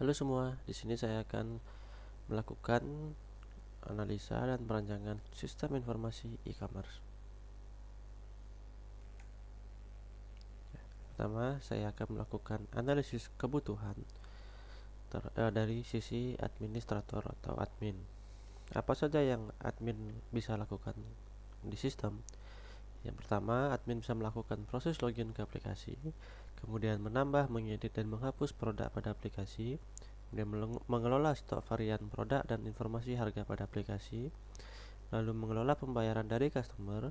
Halo semua, di sini saya akan melakukan analisa dan perancangan sistem informasi e-commerce. Pertama, saya akan melakukan analisis kebutuhan dari sisi administrator atau admin. Apa saja yang admin bisa lakukan di sistem? Yang pertama, admin bisa melakukan proses login ke aplikasi, kemudian menambah, mengedit, dan menghapus produk pada aplikasi, kemudian mengelola stok varian produk dan informasi harga pada aplikasi, lalu mengelola pembayaran dari customer,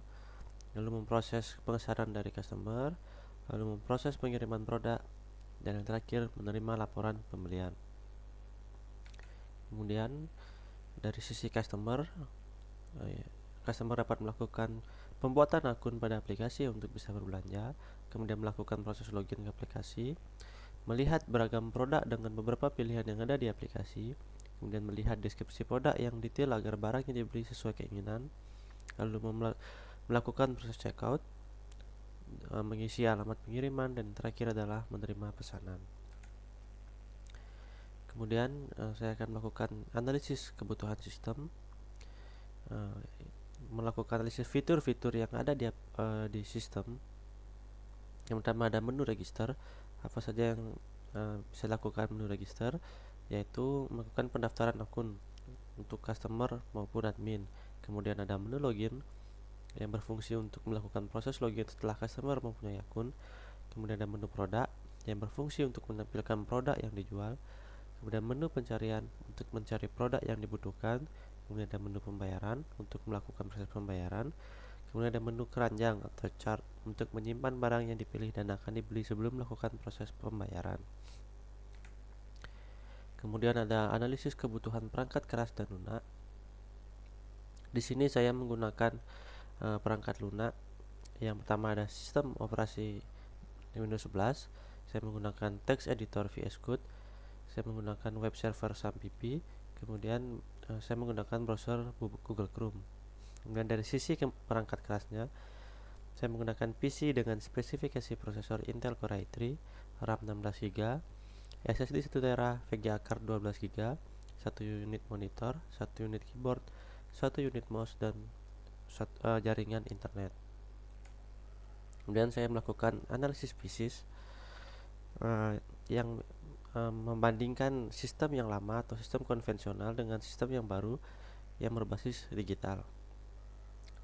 lalu memproses pengesaran dari customer, lalu memproses pengiriman produk, dan yang terakhir menerima laporan pembelian. Kemudian dari sisi customer, customer dapat melakukan pembuatan akun pada aplikasi untuk bisa berbelanja, kemudian melakukan proses login ke aplikasi, melihat beragam produk dengan beberapa pilihan yang ada di aplikasi, kemudian melihat deskripsi produk yang detail agar barang yang dibeli sesuai keinginan, lalu melakukan proses checkout, mengisi alamat pengiriman, dan terakhir adalah menerima pesanan. Kemudian saya akan melakukan analisis kebutuhan sistem, melakukan analisis fitur-fitur yang ada di sistem. Yang pertama ada menu register. Apa saja yang bisa dilakukan menu register, yaitu melakukan pendaftaran akun untuk customer maupun admin. Kemudian ada menu login yang berfungsi untuk melakukan proses login setelah customer mempunyai akun. Kemudian ada menu produk yang berfungsi untuk menampilkan produk yang dijual. Kemudian menu pencarian untuk mencari produk yang dibutuhkan. Kemudian ada menu pembayaran untuk melakukan proses pembayaran. Kemudian ada menu keranjang atau chart untuk menyimpan barang yang dipilih dan akan dibeli sebelum melakukan proses pembayaran. Kemudian ada analisis kebutuhan perangkat keras dan lunak. Di sini saya menggunakan perangkat lunak. Yang pertama ada sistem operasi Windows 11. Saya menggunakan text editor VS Code. Saya menggunakan web server SAMPP. Kemudian saya menggunakan browser Google Chrome. Kemudian dari sisi perangkat kerasnya, saya menggunakan PC dengan spesifikasi prosesor Intel Core i3, RAM 16GB, SSD 1TB, VGA card 12GB, 1 unit monitor, 1 unit keyboard, 1 unit mouse, dan jaringan internet. Kemudian saya melakukan analisis PCs yang membandingkan sistem yang lama atau sistem konvensional dengan sistem yang baru yang berbasis digital.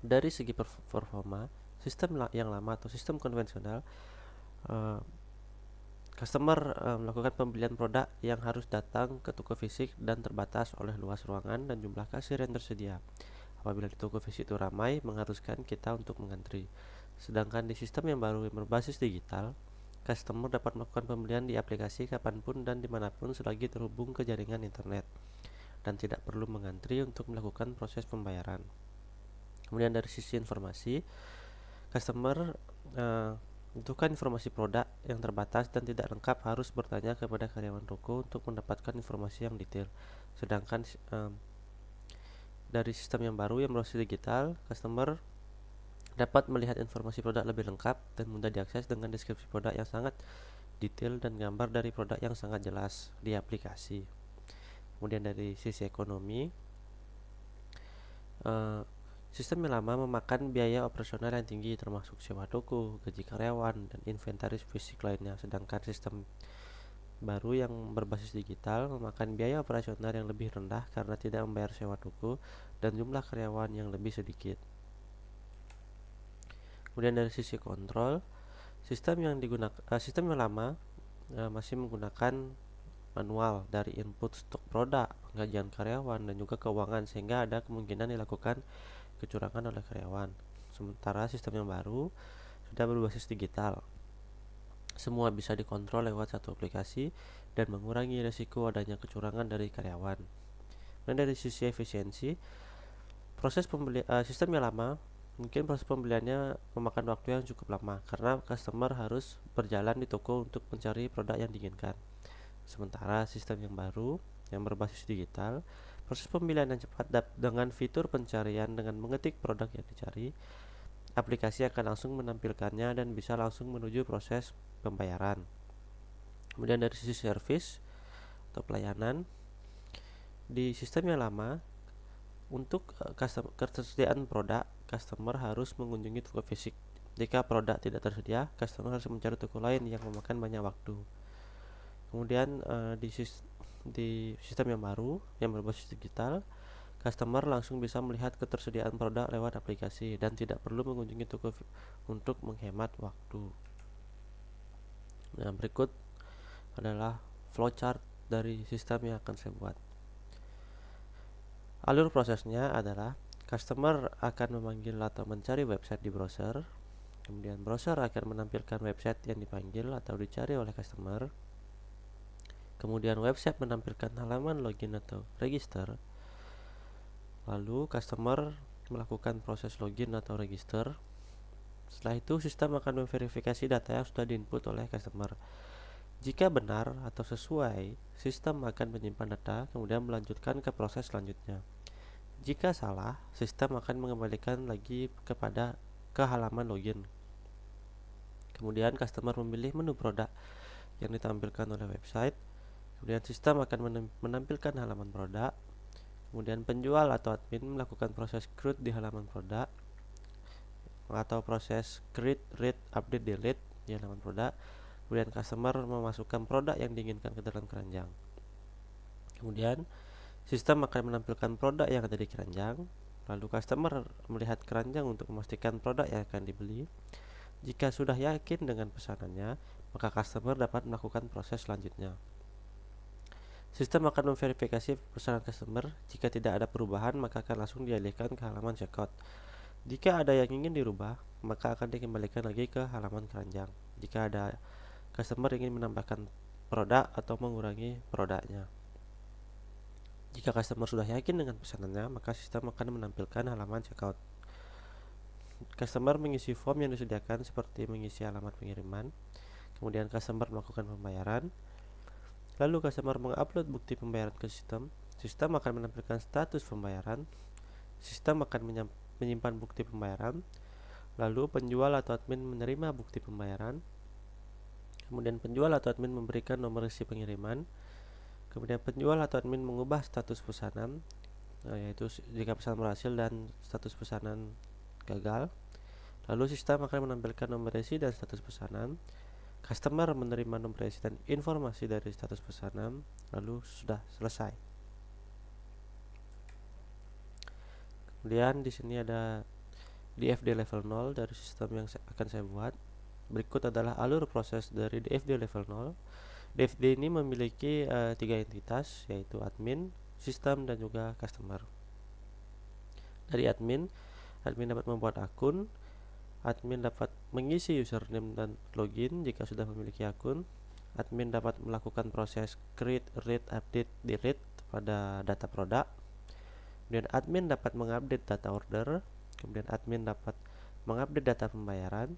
Dari segi performa, sistem yang lama atau sistem konvensional, customer melakukan pembelian produk yang harus datang ke toko fisik dan terbatas oleh luas ruangan dan jumlah kasir yang tersedia. Apabila di toko fisik itu ramai, mengharuskan kita untuk mengantri. Sedangkan di sistem yang baru yang berbasis digital, customer dapat melakukan pembelian di aplikasi kapanpun dan dimanapun selagi terhubung ke jaringan internet dan tidak perlu mengantri untuk melakukan proses pembayaran. Kemudian dari sisi informasi, customer membutuhkan informasi produk yang terbatas dan tidak lengkap, harus bertanya kepada karyawan toko untuk mendapatkan informasi yang detail. Sedangkan dari sistem yang baru yang berbasis digital, customer dapat melihat informasi produk lebih lengkap dan mudah diakses dengan deskripsi produk yang sangat detail dan gambar dari produk yang sangat jelas di aplikasi. Kemudian dari sisi ekonomi, sistem yang lama memakan biaya operasional yang tinggi termasuk sewa toko, gaji karyawan, dan inventaris fisik lainnya. Sedangkan sistem baru yang berbasis digital memakan biaya operasional yang lebih rendah karena tidak membayar sewa toko dan jumlah karyawan yang lebih sedikit. Kemudian dari sisi kontrol, sistem yang lama masih menggunakan manual dari input stok produk, gajian karyawan, dan juga keuangan, sehingga ada kemungkinan dilakukan kecurangan oleh karyawan. Sementara sistem yang baru sudah berbasis digital. Semua bisa dikontrol lewat satu aplikasi dan mengurangi risiko adanya kecurangan dari karyawan. Dan dari sisi efisiensi, sistem yang lama mungkin proses pembeliannya memakan waktu yang cukup lama karena customer harus berjalan di toko untuk mencari produk yang diinginkan. Sementara sistem yang baru yang berbasis digital, proses pembelian yang cepat dengan fitur pencarian dengan mengetik produk yang dicari, aplikasi akan langsung menampilkannya dan bisa langsung menuju proses pembayaran. Kemudian dari sisi service, atau pelayanan. Di sistem yang lama, untuk ketersediaan produk, customer harus mengunjungi toko fisik. Jika produk tidak tersedia, customer harus mencari toko lain yang memakan banyak waktu. Kemudian di sistem yang baru yang berbasis digital, customer langsung bisa melihat ketersediaan produk lewat aplikasi dan tidak perlu mengunjungi toko untuk menghemat waktu. Nah, berikut adalah flowchart dari sistem yang akan saya buat. Alur prosesnya adalah customer akan memanggil atau mencari website di browser. Kemudian browser akan menampilkan website yang dipanggil atau dicari oleh customer. Kemudian website menampilkan halaman login atau register. Lalu customer melakukan proses login atau register. Setelah itu sistem akan memverifikasi data yang sudah diinput oleh customer. Jika benar atau sesuai, sistem akan menyimpan data kemudian melanjutkan ke proses selanjutnya. Jika salah, sistem akan mengembalikan lagi ke halaman login. Kemudian customer memilih menu produk yang ditampilkan oleh website. Kemudian sistem akan menampilkan halaman produk. Kemudian penjual atau admin melakukan proses create di halaman produk atau proses create, read, update, delete di halaman produk. Kemudian customer memasukkan produk yang diinginkan ke dalam keranjang. Kemudian sistem akan menampilkan produk yang ada di keranjang. Lalu customer melihat keranjang untuk memastikan produk yang akan dibeli. Jika sudah yakin dengan pesanannya, maka customer dapat melakukan proses selanjutnya. Sistem akan memverifikasi pesanan customer. Jika tidak ada perubahan, maka akan langsung dialihkan ke halaman checkout. Jika ada yang ingin dirubah, maka akan dikembalikan lagi ke halaman keranjang. Jika ada customer ingin menambahkan produk atau mengurangi produknya. Jika customer sudah yakin dengan pesanannya, maka sistem akan menampilkan halaman checkout. Customer mengisi form yang disediakan seperti mengisi alamat pengiriman. Kemudian customer melakukan pembayaran. Lalu customer mengupload bukti pembayaran ke sistem. Sistem akan menampilkan status pembayaran. Sistem akan menyimpan bukti pembayaran. Lalu penjual atau admin menerima bukti pembayaran. Kemudian penjual atau admin memberikan nomor isi pengiriman. Kemudian penjual atau admin mengubah status pesanan, yaitu jika pesanan berhasil dan status pesanan gagal. Lalu sistem akan menampilkan nomor isi dan status pesanan. Customer menerima nomor isi dan informasi dari status pesanan, lalu sudah selesai. Kemudian di sini ada DFD level 0 dari sistem yang akan saya buat. Berikut adalah alur proses dari DFD level 0. DFD ini memiliki 3 entitas, yaitu admin, sistem, dan juga customer. Dari admin dapat membuat akun, admin dapat mengisi username dan login jika sudah memiliki akun, admin dapat melakukan proses create, read, update, delete pada data produk, kemudian admin dapat mengupdate data order, kemudian admin dapat mengupdate data pembayaran,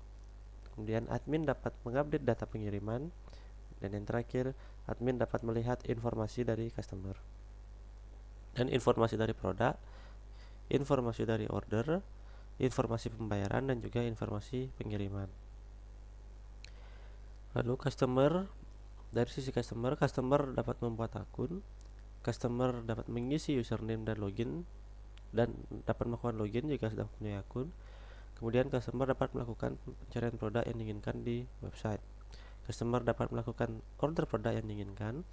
kemudian admin dapat mengupdate data pengiriman, dan yang terakhir, admin dapat melihat informasi dari customer dan informasi dari produk, informasi dari order, informasi pembayaran, dan juga informasi pengiriman. Lalu dari sisi customer dapat membuat akun, customer dapat mengisi username dan login, dan dapat melakukan login jika sudah punya akun. Kemudian customer dapat melakukan pencarian produk yang diinginkan di website. Customer dapat melakukan order produk yang diinginkan.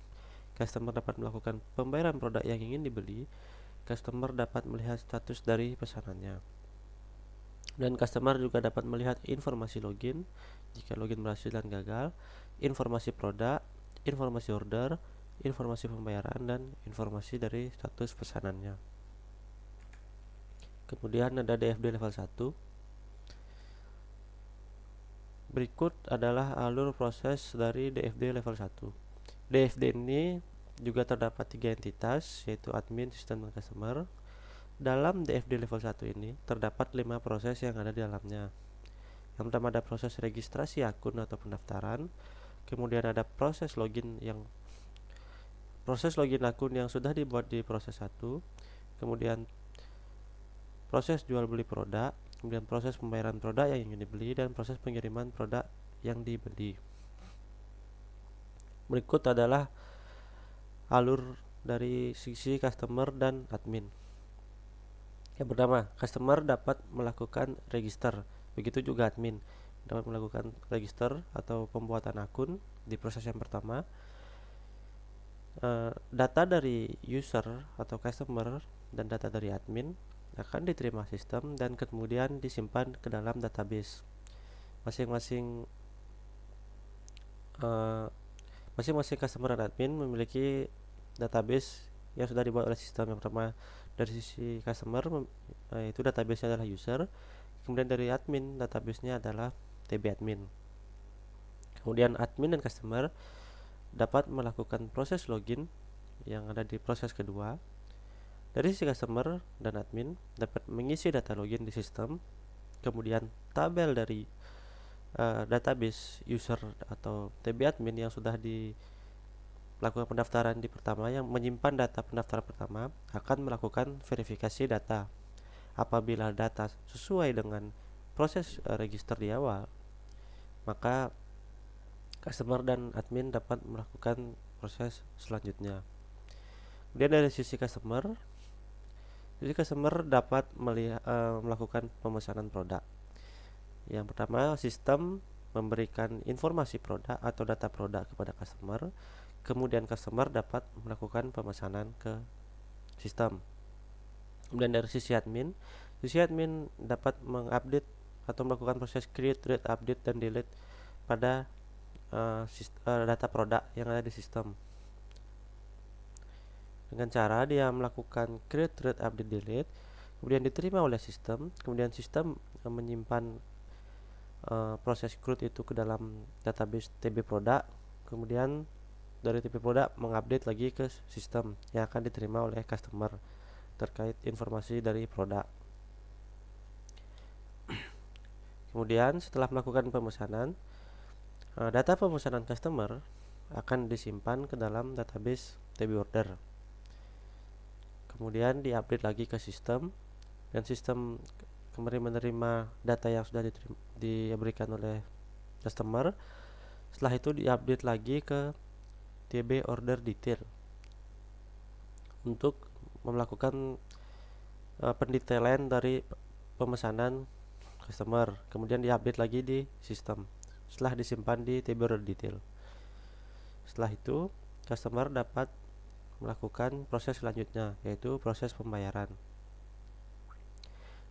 Customer dapat melakukan pembayaran produk yang ingin dibeli. Customer dapat melihat status dari pesanannya. Dan customer juga dapat melihat informasi login jika login berhasil dan gagal, informasi produk, informasi order, informasi pembayaran, dan informasi dari status pesanannya. Kemudian ada DFD level 1. Berikut adalah alur proses dari DFD level 1. DFD ini juga terdapat 3 entitas, yaitu admin, sistem, dan customer. Dalam DFD level 1 ini terdapat 5 proses yang ada di dalamnya. Yang pertama ada proses registrasi akun atau pendaftaran. Kemudian ada proses login akun yang sudah dibuat di proses 1. Kemudian proses jual beli produk, kemudian proses pembayaran produk yang ingin dibeli, dan proses pengiriman produk yang dibeli. Berikut adalah alur dari sisi customer dan admin. Yang pertama, customer dapat melakukan register, begitu juga admin dapat melakukan register atau pembuatan akun di proses yang pertama. Data dari user atau customer dan data dari admin akan diterima sistem dan kemudian disimpan ke dalam database. Masing-masing Masing-masing customer dan admin memiliki database yang sudah dibuat oleh sistem. Yang pertama dari sisi customer, itu database-nya adalah user. Kemudian dari admin, database-nya adalah TB admin. Kemudian admin dan customer dapat melakukan proses login yang ada di proses kedua. Dari sisi customer dan admin dapat mengisi data login di sistem. Kemudian tabel dari database user atau TB admin yang sudah dilakukan pendaftaran di pertama, yang menyimpan data pendaftaran pertama, akan melakukan verifikasi data. Apabila data sesuai dengan proses register di awal, maka customer dan admin dapat melakukan proses selanjutnya. Kemudian dari sisi customer dapat melakukan pemesanan produk. Yang pertama, sistem memberikan informasi produk atau data produk kepada customer. Kemudian customer dapat melakukan pemesanan ke sistem. Kemudian dari sisi admin dapat mengupdate atau melakukan proses create, read, update, dan delete pada data produk yang ada di sistem. Dengan cara dia melakukan create, read, update, delete, kemudian diterima oleh sistem, kemudian sistem menyimpan proses create itu ke dalam database TB produk, kemudian dari TB produk mengupdate lagi ke sistem yang akan diterima oleh customer terkait informasi dari produk. Kemudian setelah melakukan pemesanan, data pemesanan customer akan disimpan ke dalam database TB order, kemudian diupdate lagi ke sistem, dan sistem kembali menerima data yang sudah diberikan oleh customer. Setelah itu diupdate lagi ke TB order detail untuk melakukan pendetailan dari pemesanan customer, kemudian diupdate lagi di sistem setelah disimpan di TB order detail. Setelah itu customer dapat melakukan proses selanjutnya, yaitu proses pembayaran.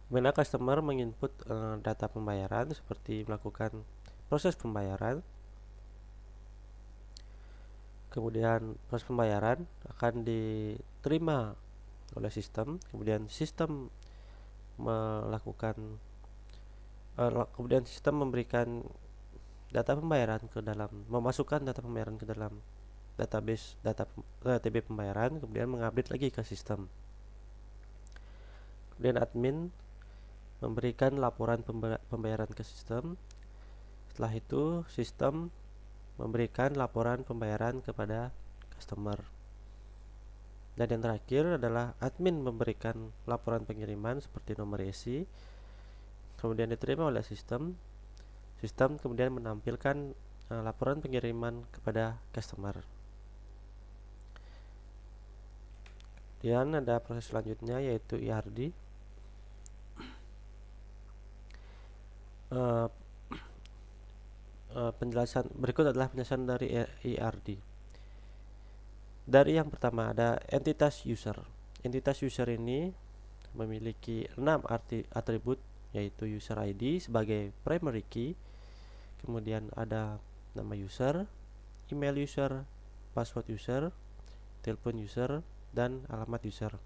Dimana customer menginput data pembayaran seperti melakukan proses pembayaran. Kemudian proses pembayaran akan diterima oleh sistem, kemudian sistem memberikan data pembayaran ke dalam, memasukkan data pembayaran ke dalam database data TB pembayaran, kemudian mengupdate lagi ke sistem. Kemudian admin memberikan laporan pembayaran ke sistem. Setelah itu sistem memberikan laporan pembayaran kepada customer. Dan yang terakhir adalah admin memberikan laporan pengiriman seperti nomor IC, kemudian diterima oleh sistem. Sistem kemudian menampilkan laporan pengiriman kepada customer. Kemudian ada proses selanjutnya, yaitu ERD. Penjelasan berikut adalah penjelasan dari ERD. Dari yang pertama ada entitas user. Entitas user ini memiliki 6 atribut, yaitu user ID sebagai primary key, kemudian ada nama user, email user, password user, telepon user, dan alamat user.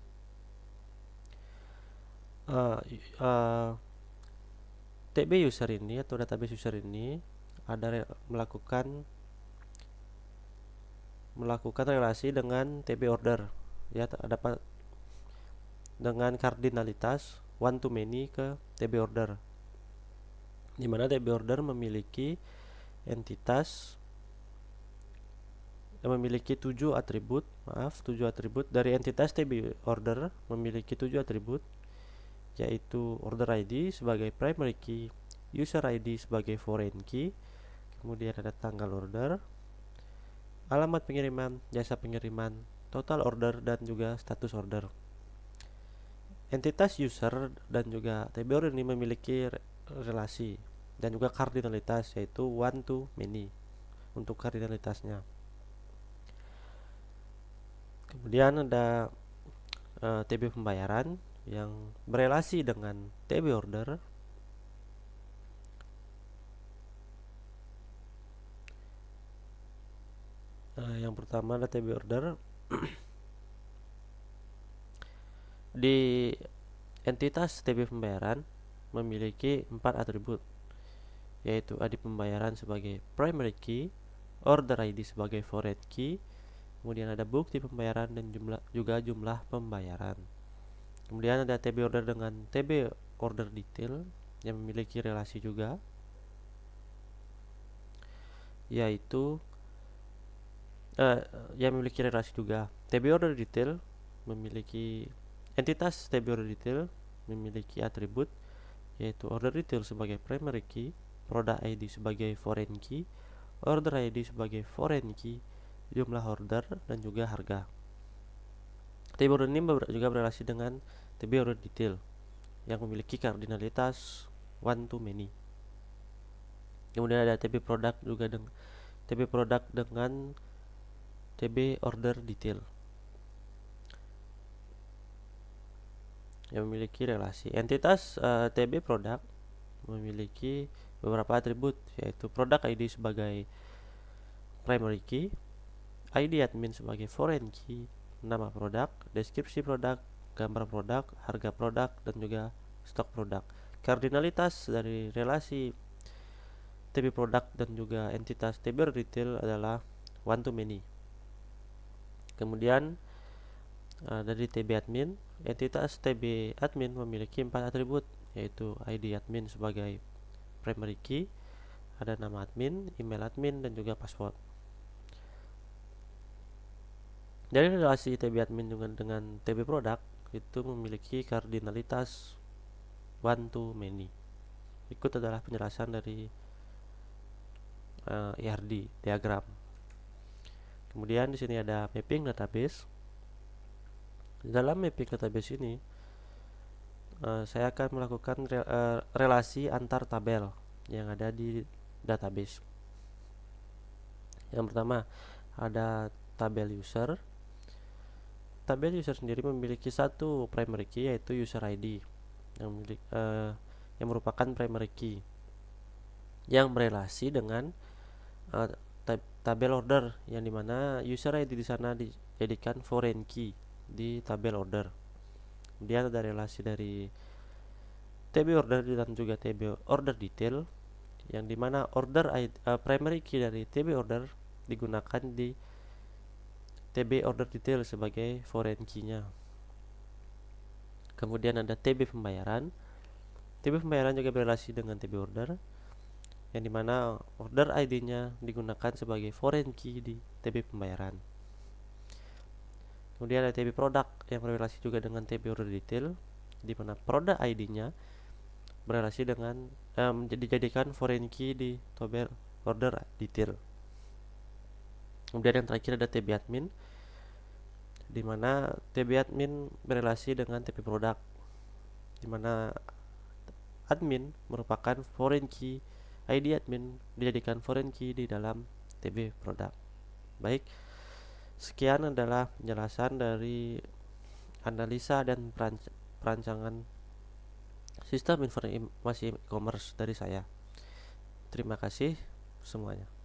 TB user ini atau database user ini ada melakukan relasi dengan TB order, ya, dapat dengan kardinalitas one to many ke TB order, di mana TB order memiliki memiliki 7 atribut dari entitas TB order memiliki 7 atribut, yaitu order ID sebagai primary key, user ID sebagai foreign key, kemudian ada tanggal order, alamat pengiriman, jasa pengiriman, total order, dan juga status order. Entitas user dan juga TB order ini memiliki relasi dan juga kardinalitas, yaitu one to many untuk kardinalitasnya. Kemudian ada TB pembayaran yang berelasi dengan TB order. Yang pertama ada TB order. Di entitas TB pembayaran memiliki 4 atribut, yaitu ID pembayaran sebagai primary key, order ID sebagai foreign key, kemudian ada bukti pembayaran dan jumlah pembayaran. Kemudian ada TB order dengan TB order detail yang memiliki relasi juga, yaitu yang memiliki relasi juga. TB order detail memiliki entitas TB order detail memiliki atribut, yaitu order detail sebagai primary key, product ID sebagai foreign key, order ID sebagai foreign key, jumlah order, dan juga harga. TB order ini juga berelasi dengan TB order detail yang memiliki kardinalitas one to many. Kemudian ada TB product juga dengan TB product dengan TB order detail yang memiliki relasi. Entitas TB product memiliki beberapa atribut, yaitu product ID sebagai primary key, ID admin sebagai foreign key, nama produk, deskripsi produk, gambar produk, harga produk, dan juga stok produk. Kardinalitas dari relasi TB product dan juga entitas TB retail adalah one to many. Kemudian dari TB admin, entitas TB admin memiliki 4 atribut, yaitu ID admin sebagai primary key, ada nama admin, email admin, dan juga password. Dari relasi TB admin dengan TB product itu memiliki kardinalitas one to many. Berikut adalah penjelasan dari ERD diagram. Kemudian di sini ada mapping database. Di dalam mapping database ini saya akan melakukan relasi antar tabel yang ada di database. Yang pertama ada tabel user. Tabel user sendiri memiliki satu primary key, yaitu user ID yang merupakan primary key yang berelasi dengan tabel order, yang dimana user ID di sana dijadikan foreign key di tabel order. Kemudian ada relasi dari TB order dan juga TB order detail, yang dimana order primary key dari TB order digunakan di TB order detail sebagai foreign key-nya. Kemudian ada TB pembayaran. TB pembayaran juga berelasi dengan TB order, yang dimana order ID-nya digunakan sebagai foreign key di TB pembayaran. Kemudian ada TB product yang berelasi juga dengan TB order detail, di mana product ID-nya berelasi dengan dijadikan foreign key di tabel order detail. Kemudian yang terakhir ada TB admin, di mana TB admin berelasi dengan TB product, di mana admin merupakan foreign key, ID admin dijadikan foreign key di dalam TB product. Baik, sekian adalah penjelasan dari analisa dan perancangan sistem informasi e-commerce dari saya. Terima kasih semuanya.